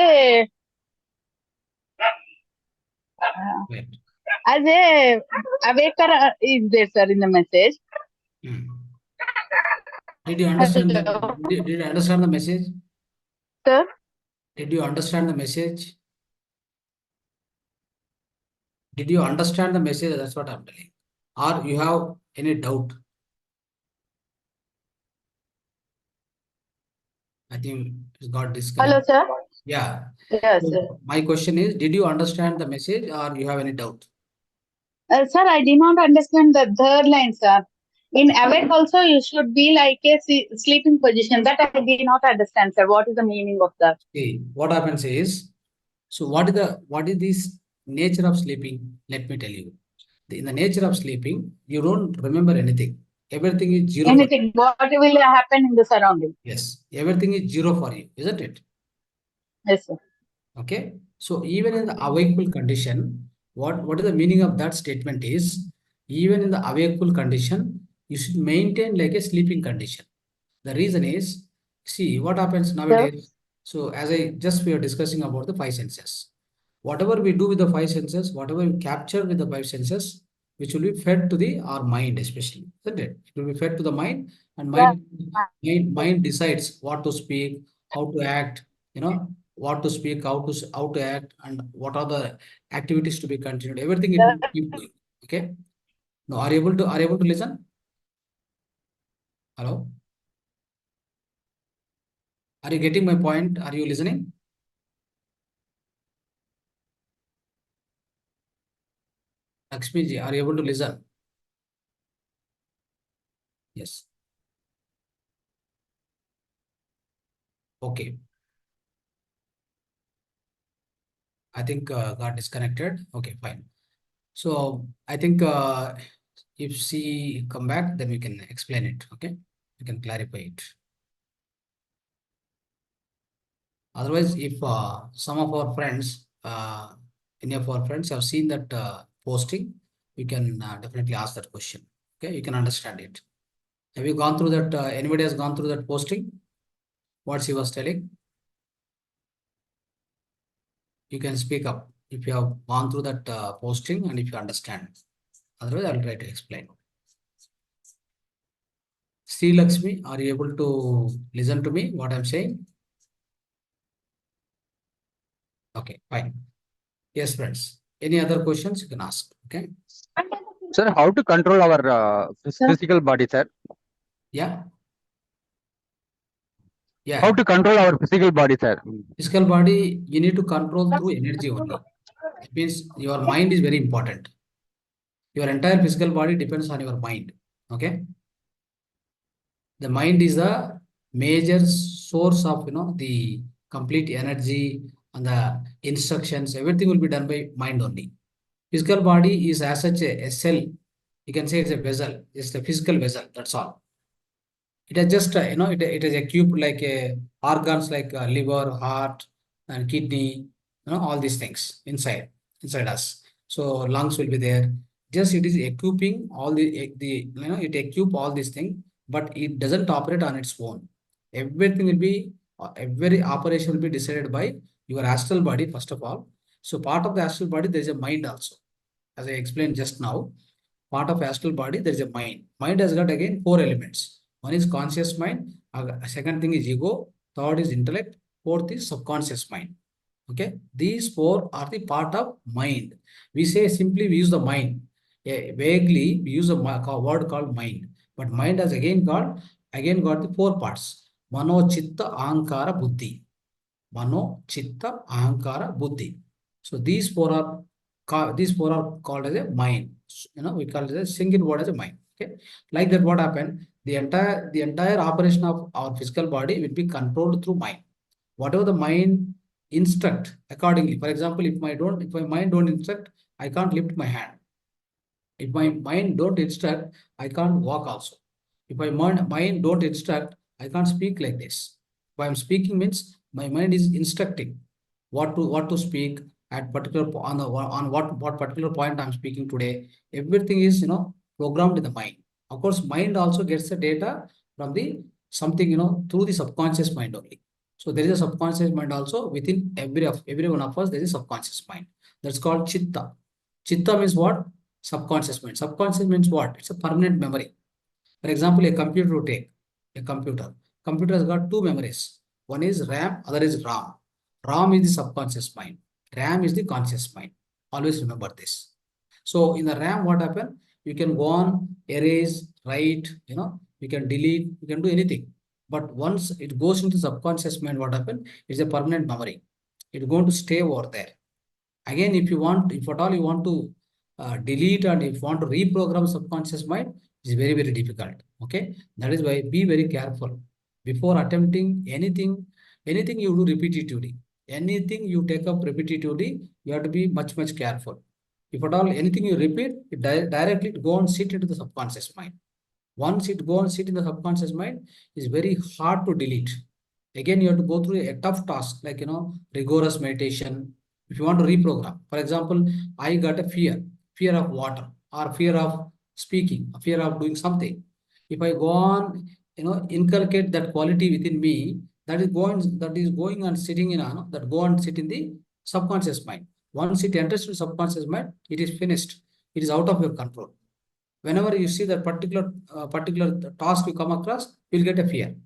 as a awaker is there, sir, in the message. Hmm. Did you understand the Hello, did you understand the message? sir. Did you understand the message? Did you understand the message? That's what I'm telling. Or you have any doubt? I think it got Hello, disconnected. sir. Yeah. Yes, sir. So my question is, did you understand the message or you have any doubt? Sir, I did not understand the third line, sir. In awake also, you should be like a sleeping position. That I did not understand, sir. What is the meaning of that? See, what happens is, so what is this nature of sleeping? Let me tell you. In the nature of sleeping, you don't remember anything. Everything is zero. For you. Anything, what will happen in the surrounding. Yes, everything is zero for you, isn't it? Yes, sir. Okay. So even in the awakeful condition, what is the meaning of that statement is, even in the awakeful condition, you should maintain like a sleeping condition. The reason is, see what happens nowadays. So as we are discussing about the five senses. Whatever we do with the five senses, whatever we capture with the five senses, which will be fed to our mind especially, isn't it? It will be fed to the mind, and mind decides what to speak, how to act, what to speak, how to act, and what are the activities to be continued. Everything it will keep going. Okay. Now, are you able to listen? Hello? Are you getting my point? Are you listening? Lakshmi ji, are you able to listen? Yes. Okay. I think got disconnected. Okay, fine. So I think if she come back, then we can explain it. Okay, we can clarify it. Otherwise, if some of our friends, any of our friends have seen that posting, you can definitely ask that question. Okay, you can understand it. Have you gone through that? Anybody has gone through that posting? What she was telling? You can speak up if you have gone through that posting and if you understand. Otherwise, I'll try to explain. Sri Lakshmi, are you able to listen to me, what I'm saying? Okay, fine. Yes, friends. Any other questions you can ask, okay? Sir, how to control our physical body, sir? Yeah. Yeah. How to control our physical body, sir? Physical body, you need to control through energy only. It means your mind is very important. Your entire physical body depends on your mind, okay? The mind is the major source of, the complete energy and the instructions. Everything will be done by mind only. Physical body is as such a cell. You can say it's a vessel. It's a physical vessel. That's all. It has just, it is equipped like organs like liver, heart, and kidney, all these things inside us. So lungs will be there. Just it is equipping all it equip all these things, but it doesn't operate on its own. Everything will be, every operation will be decided by your astral body, first of all. So part of the astral body, there is a mind also. As I explained just now, part of astral body, there is a mind. Mind has got again 4 elements. One is conscious mind. Second thing is ego. Third is intellect. Fourth is subconscious mind. Okay. These 4 are the part of mind. We say simply we use the mind. Vaguely we use a word called mind. But mind has again got the 4 parts. Mano, chitta, ahankara, buddhi. Mano, chitta, ahankara, buddhi. So these four are called as a mind. We call it a single word as a mind. Okay, like that. What happened? The entire operation of our physical body will be controlled through mind. Whatever the mind instruct accordingly. For example, if my mind don't instruct, I can't lift my hand. If my mind don't instruct, I can't walk also. If my mind don't instruct, I can't speak like this. If I'm speaking means my mind is instructing what to speak at particular on what particular point I'm speaking today. Everything is programmed in the mind. Of course, mind also gets the data from the something through the subconscious mind only. So there is a subconscious mind also within every one of us. There is a subconscious mind. That's called chitta. Chitta means what? Subconscious mind. Subconscious means what? It's a permanent memory. For example, a computer will take a computer. Computer has got 2 memories. One is RAM, other is RAM. RAM is the subconscious mind. RAM is the conscious mind. Always remember this. So in the RAM, what happened? You can go on, erase, write, you can delete, you can do anything. But once it goes into subconscious mind, what happened? It's a permanent memory. It's going to stay over there. Again, if at all you want to delete and if you want to reprogram subconscious mind, it's very, very difficult. Okay. That is why be very careful before attempting anything you do repetitively. Anything you take up repetitively, you have to be much, much careful. If at all anything you repeat, it directly go and sit into the subconscious mind. Once it go and sit in the subconscious mind, it's very hard to delete. Again, you have to go through a tough task, like, rigorous meditation. If you want to reprogram, for example, I got a fear of water, or fear of speaking, fear of doing something. If I go on, inculcate that quality within me, that is going and sitting in, that go and sit in the subconscious mind. Once it enters to subconscious mind, it is finished. It is out of your control. Whenever you see that particular task you come across, you'll get a fear.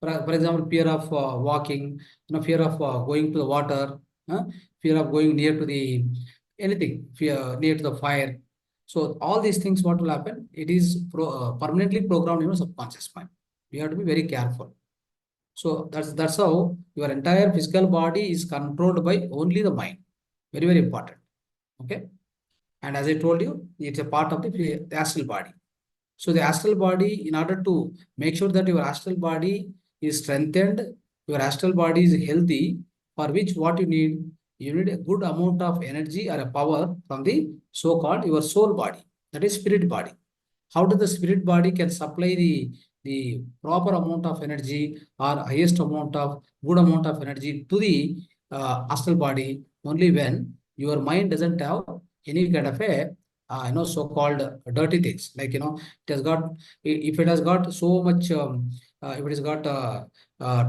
For example, fear of walking, fear of going to the water, fear of going near to the anything, fear near to the fire. So all these things, what will happen? It is permanently programmed in your subconscious mind. You have to be very careful. So that's how your entire physical body is controlled by only the mind. Very, very important. Okay. And as I told you, it's a part of the astral body. So the astral body, in order to make sure that your astral body is strengthened, your astral body is healthy, for which what you need a good amount of energy or a power from the so-called your soul body, that is spirit body. How does the spirit body can supply the proper amount of energy or highest amount of good amount of energy to the astral body? Only when your mind doesn't have any kind of a so-called dirty things, like, it has got, if it has got so much if it has got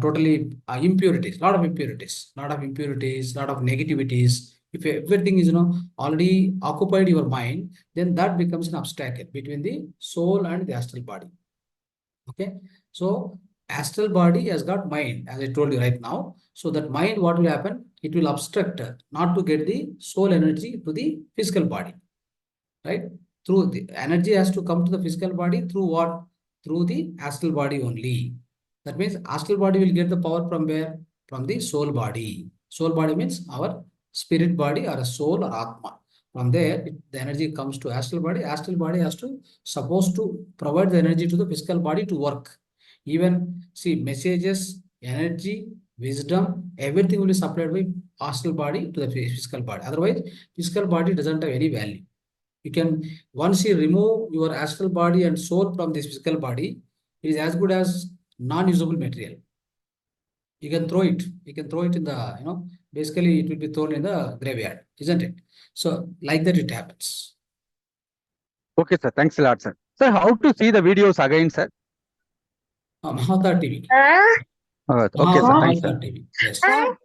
totally impurities, lot of impurities, lot of negativities. If everything is already occupied your mind, then that becomes an obstacle between the soul and the astral body. Okay, so astral body has got mind, as I told you right now. So that mind, what will happen? It will obstruct, not to get the soul energy to the physical body. Right? Through the energy has to come to the physical body through what? Through the astral body only. That means astral body will get the power from where? From the soul body. Soul body means our spirit body or a soul or atma. From there, the energy comes to astral body. Astral body has to supposed to provide the energy to the physical body to work. Even see messages, energy, wisdom, everything will be supplied by astral body to the physical body. Otherwise, physical body doesn't have any value. You can, once you remove your astral body and soul from this physical body, it is as good as non-usable material. You can throw it. You can throw it in the, basically it will be thrown in the graveyard, isn't it? So like that it happens. Okay, sir. Thanks a lot, sir. Sir, how to see the videos again, sir? Mahavatar TV. Okay, sir. Thanks, sir. Mahavatar TV. Yes.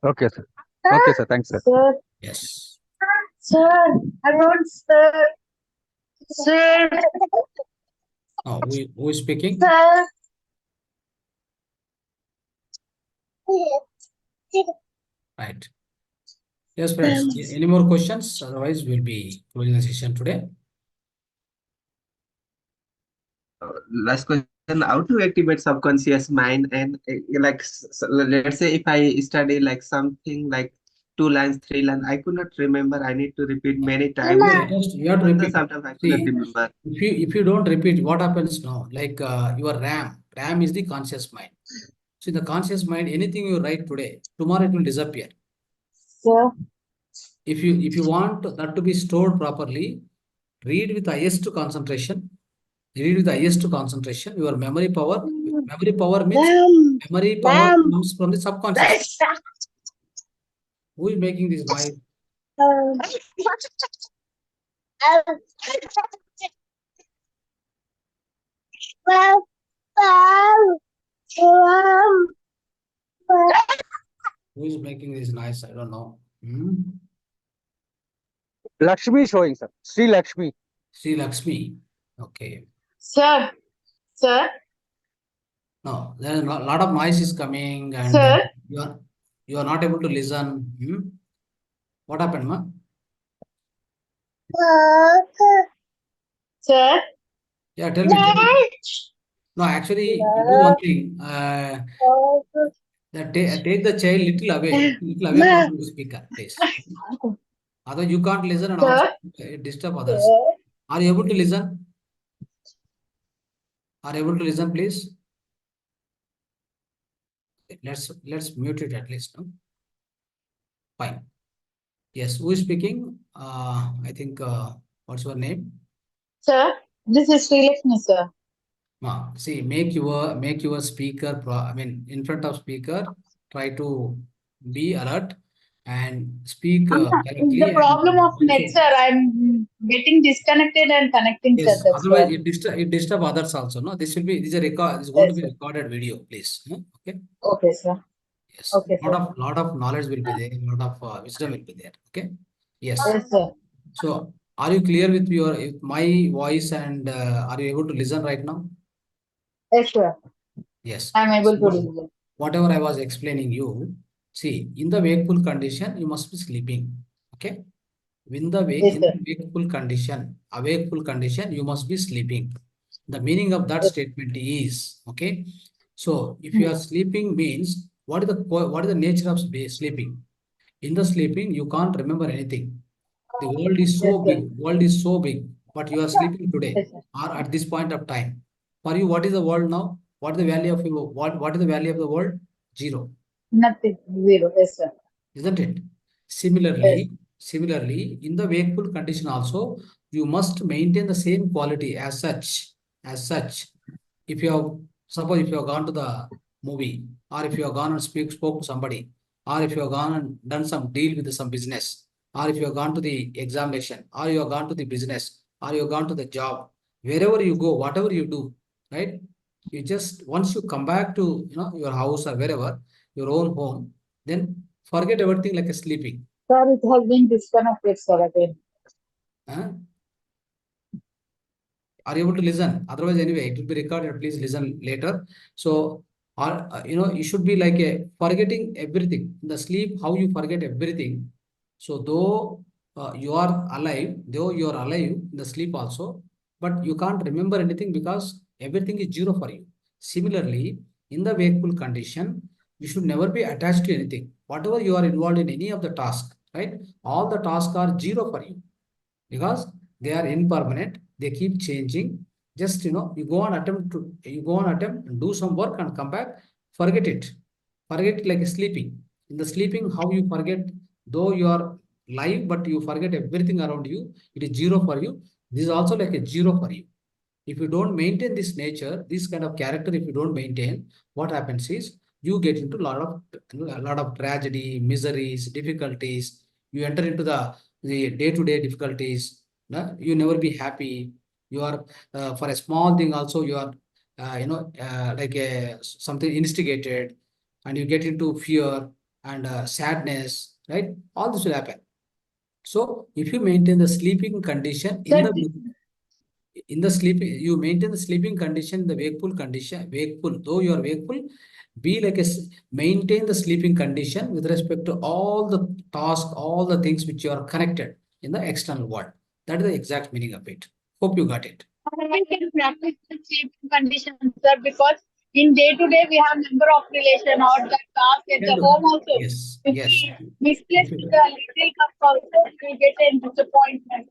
Okay, sir. Okay, sir. Thanks, sir. Sir, Yes. sir, I want sir. Sir, Oh, who is speaking? sir. Right. Yes, friends. Any more questions? Otherwise, we'll be closing the session today. Last question: how to activate subconscious mind? And like, let's say if I study like something like 2 lines, 3 lines, I could not remember. I need to repeat many times. You have to repeat. Sometimes I could not See, remember. if you don't repeat, what happens now? Like your RAM is the conscious mind. So in the conscious mind, anything you write today, tomorrow it will disappear. Sir, If you want that to be stored properly, read with highest concentration. Read with highest concentration. Your memory power means memory power comes from the subconscious. Who is making this noise? Who is making this noise? I don't know. Lakshmi showing, sir. Sri Lakshmi. Sri Lakshmi. Okay. Sir, sir, No, there is a lot of noise is coming, and Sir. you are not able to listen. What happened, ma? sir. Yeah, tell me. No, actually, you do one thing. Take the child little away from the speaker, please. Otherwise, you can't listen and also disturb others. Are you able to listen? Are you able to listen, please? Let's mute it at least. No? Fine. Yes, who is speaking? I think what's your name? Sir, this is Sri Lakshmi, sir. See, make your speaker in front of speaker, try to be alert and speak It's the correctly, problem and of net, also, sir. I'm getting disconnected and connecting, sir. yes, That's otherwise why. it disturb others also. No, this is a record. This is going to Yes, be sir. recorded video, please. Okay. Okay, sir. Yes. Okay, sir. Lot of knowledge will be there. Lot of wisdom will be there. Okay. Yes. Yes, sir. So, are you clear with my voice, and are you able to listen right now? Yes, sir. Yes. I'm able to So, listen. whatever I was explaining you, see, in the wakeful condition, you must be sleeping. Okay. Yes, In sir. the wakeful condition, you must be sleeping. The meaning of that Yes. statement is, okay. So, if you Hmm. are sleeping means, what is the nature of sleeping? In the sleeping, you can't remember anything. The world is Yes, so sir. big. World is so big, but you are sleeping today Yes, sir. or at this point of time. For you, what is the world now? What is the value of your what is the value of the world? Zero, Nothing. Zero. Yes, sir. isn't it? Yes. Similarly, in the wakeful condition also, you must maintain the same quality as such. As such, if you have suppose if you have gone to the movie, or if you have gone and spoke to somebody, or if you have gone and done some deal with some business, or if you have gone to the examination, or you have gone to the business, or you have gone to the job, wherever you go, whatever you do, right? You just once you come back to your house or wherever, your own home, then forget everything like a sleeping. Sir, it has been disconnected, sir, again. Huh? Are you able to listen? Otherwise, anyway, it will be recorded. Please listen later. So, or you should be like a forgetting everything in the sleep. How you forget everything. So, though you are alive in the sleep also, but you can't remember anything because everything is zero for you. Similarly, in the wakeful condition, you should never be attached to anything. Whatever you are involved in any of the tasks, right? All the tasks are zero for you because they are impermanent, they keep changing. Just you go on attempt and do some work and come back, forget it like sleeping. In the sleeping, how you forget, though you are live but you forget everything around you, it is zero for you. This is also like a zero for you. If you don't maintain this nature, this kind of character, if you don't maintain, what happens is you get into a lot of tragedy, miseries, difficulties. You enter into the day-to-day difficulties. No? You never be happy. You are for a small thing also you are like something instigated, and you get into fear and sadness. Right, all this will happen. So if you maintain the sleeping condition Sir, in the sleep, you maintain the sleeping condition, the wakeful, though you are wakeful, be like maintain the sleeping condition with respect to all the tasks, all the things which you are connected in the external world. That is the exact meaning of it. Hope you got it. we can practice the sleeping conditions, sir, because in day to day we have number of relation or the task at Can the do. home also. Yes, If yes. we misplace If you- the little cup also, we get a disappointment.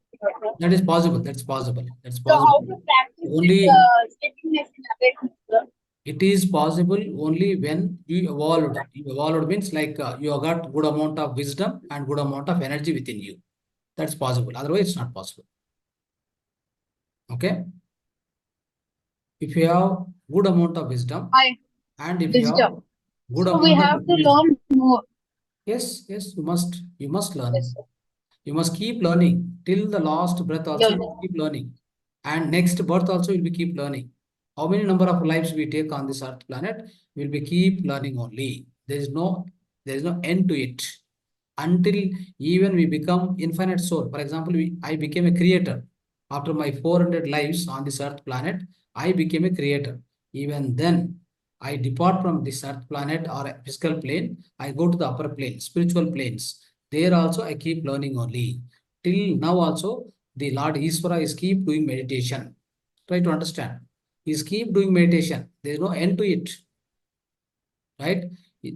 That is possible. That's possible. That's So how possible. to practice this Only sleepiness in awareness, sir? it is possible only when you evolved. You evolved means like you have got good amount of wisdom and good amount of energy within you. That's possible. Otherwise, it's not possible. Okay. If you have good amount of wisdom I and if you have wisdom. good So we amount of have to energy, learn more. yes, you must Yes, learn. sir. You must keep learning till the last breath also, Yes, you sir. must keep learning. And next birth also will be keep learning. How many number of lives we take on this earth planet, will be keep learning only. There is no end to it. Until even we become infinite soul. For example, I became a creator. After my 400 lives on this earth planet, I became a creator. Even then, I depart from this earth planet or a physical plane, I go to the upper plane, spiritual planes. There also I keep learning only. Till now also, the Lord Ishvara is keep doing meditation. Try to understand. He's keep doing meditation. There is no end to it. Right?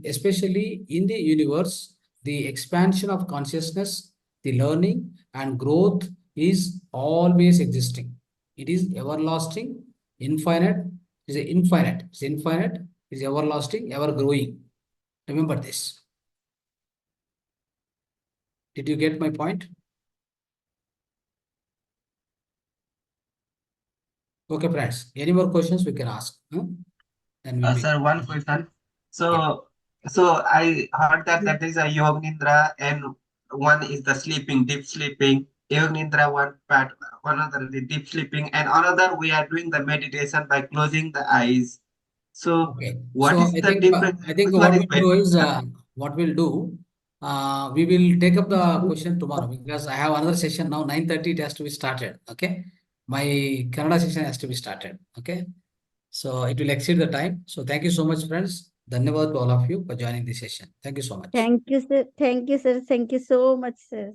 Especially in the universe, the expansion of consciousness, the learning and growth is always existing. It is everlasting, infinite, it's infinite, is everlasting, ever growing. Remember this. Did you get my point? Okay, friends. Any more questions we can ask? Then we Sir, one question. So, I heard that there is a yoga nidra and one is the sleeping, deep sleeping. Yoga nidra one part, another the deep sleeping, and another we are doing the meditation by closing the eyes. So, Okay. what So is the difference? I think Which one what is we'll do is better? we will take up the question tomorrow because I have another session now, 9:30 it has to be started. Okay. My Kannada session has to be started. Okay. So it will exceed the time. So thank you so much, friends. Dhanyavad to all of you for joining this session. Thank you so much. Thank you, sir. Thank you, sir. Thank you so much, sir.